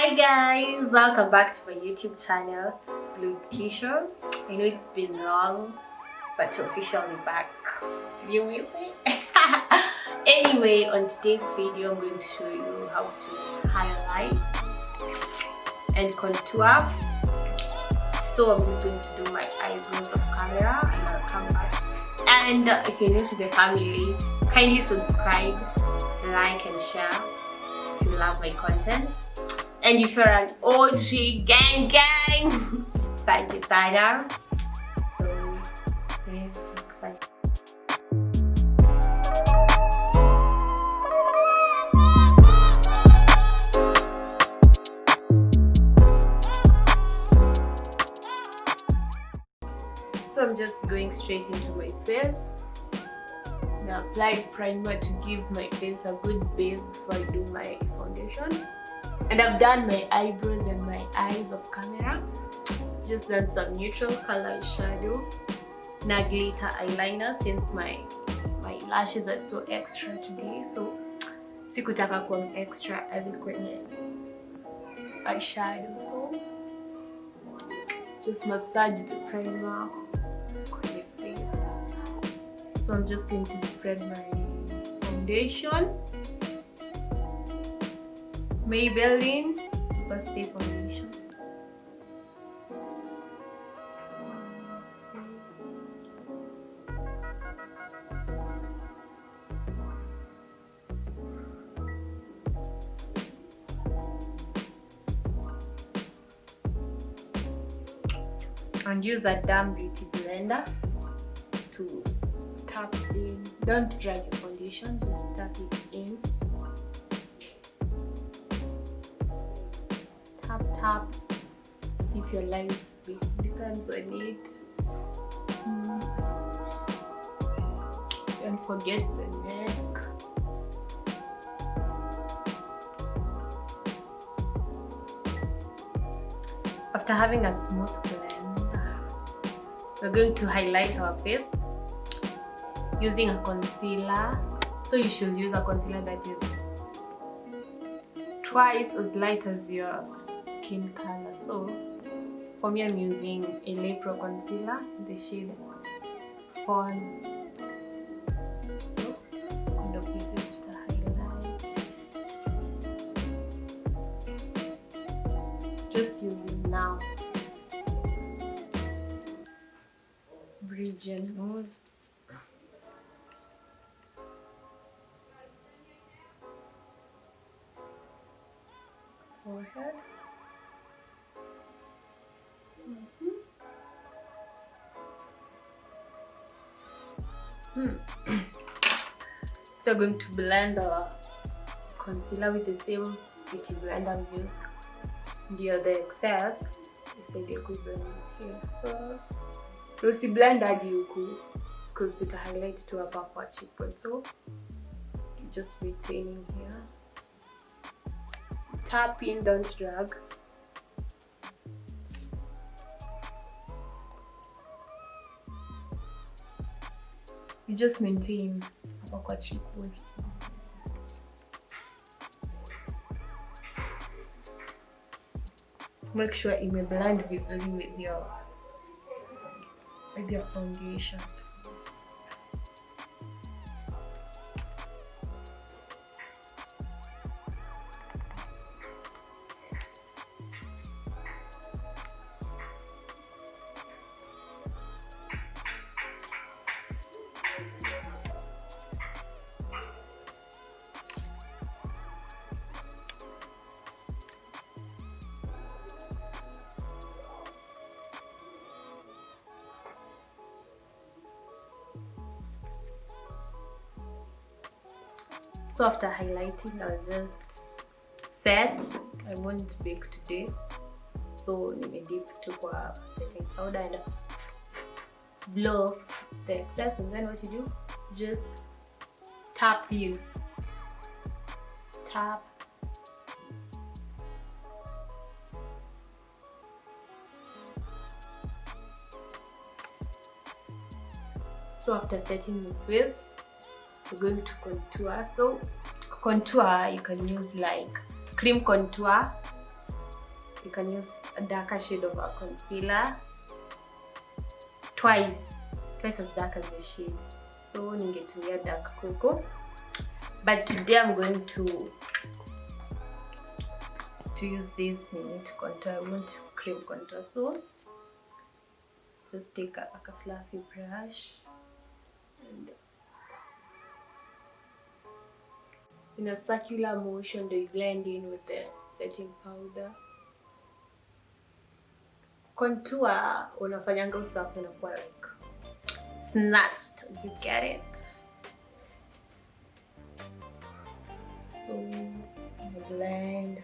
Hi guys, welcome back to my YouTube channel, Blue T-shirt. I know it's been long, but you're officially back. Did you miss me? Anyway, on today's video, I'm going to show you how to highlight and contour. So I'm just going to do my eyebrows off camera and I'll come back. And if you're new to the family, kindly subscribe, like and share if you love my content. And if you're an OG gang, side to side. So let's check fine. So I'm just going straight into my face. Now apply primer to give my face a good base before I do my foundation. And I've done my eyebrows and my eyes off camera. Just done some neutral color eyeshadow, na glitter eyeliner since my lashes are so extra today. So sikutaka kuwa extra hadi kwenye eyeshadow. So just massage the primer on your face. So I'm just going to spread my foundation. Maybelline Superstay Foundation. And use a damn beauty blender to tap in. Don't drag your foundation, just tap it in. Tap, see if your light depends on it. Don't forget the neck. After having a smooth blend, we're going to highlight our face using a concealer. So you should use a concealer that is twice as light as your skin color. So for me, I'm using a Lepro concealer in the shade Fawn. So I'm going to use this to highlight. Just using now. Bridge and nose. Forehead. So I'm going to blend our concealer with the same beauty blender we used. The other excess, you said you could blend it here. Rosy blender you could to highlight to a upper cheekbone. So just retaining here. Tap in, don't drag. You just maintain upper cheekbone. Make sure it may blend visually with your foundation. So after highlighting, I'll just set. I won't bake today, so dip to setting powder and blow off the excess. And then what you do, just tap in, tap. So after setting your face, we're going to contour. So contour, you can use like cream contour you can use a darker shade of a concealer, twice as dark as the shade. So ningetumia dark cocoa, but today I'm going to use this to contour. I want cream contour, so just take like a fluffy brush and in a circular motion they blend in with the setting powder. Contour unafanyanga uso wako unakuwa like snatched, you get it? So blend.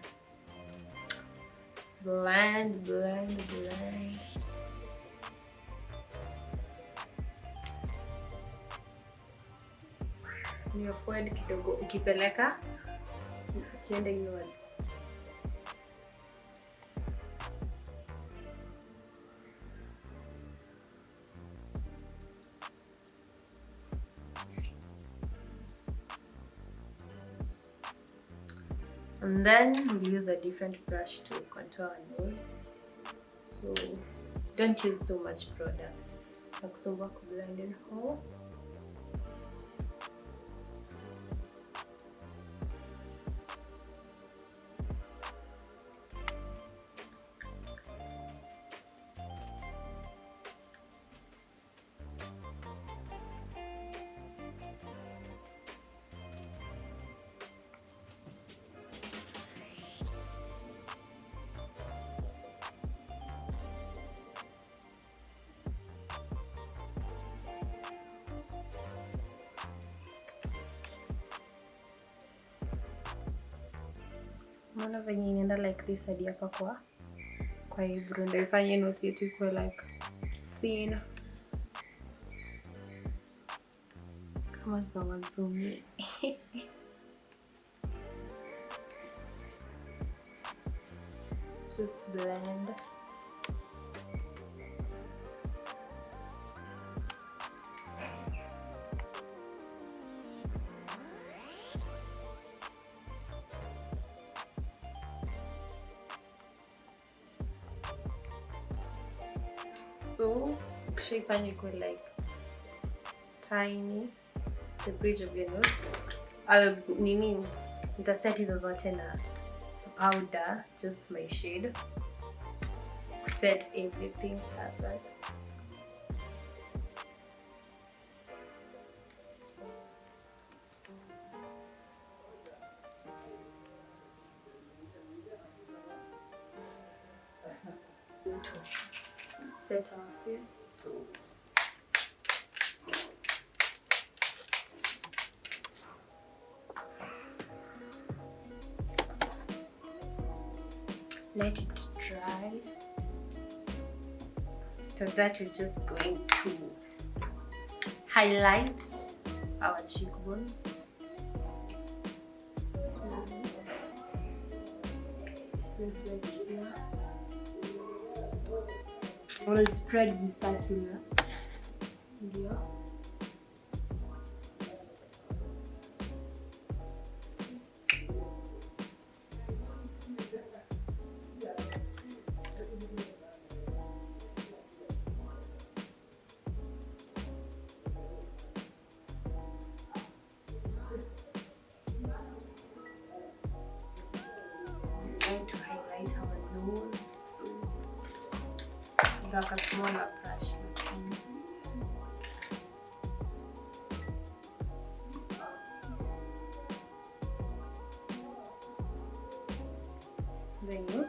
Your forehead kidogo ukipeleka kienda inwards. And then we'll use a different brush to contour our nose. So don't use too much product. Nakusumbuka kublend in whole. Mwana venye inaenda like this hadi hapa kwa eyebrow ndio ifanye nose yetu ikuwe like thin kama za wazungu. Just blend. So ukishaifanya ikuwe like tiny the bridge of your nose, nitaset hizo zote na powder, just my shade, set everything sasa. Set our face, so let it dry. After that, we're just going to highlight our cheekbones. Just like here. Will spread be circular. Yeah. To highlight our nose. Like a smaller brush. Then you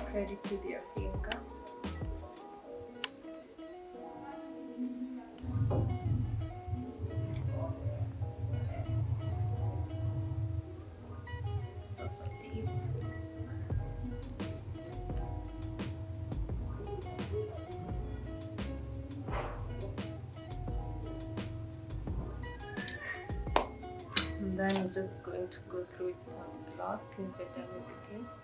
spread it with your finger. And then I'm just going to go through with some gloss since we're done with the face.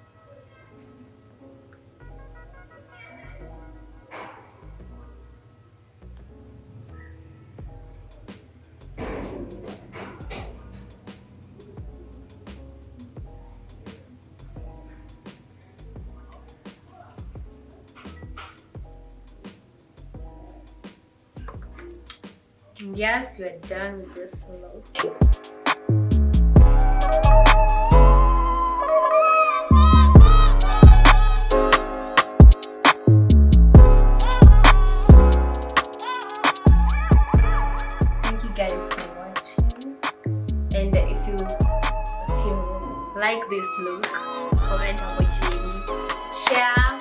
Yes, we're done with this look. Thank you guys for watching. And if you like this look, comment how much you need, share,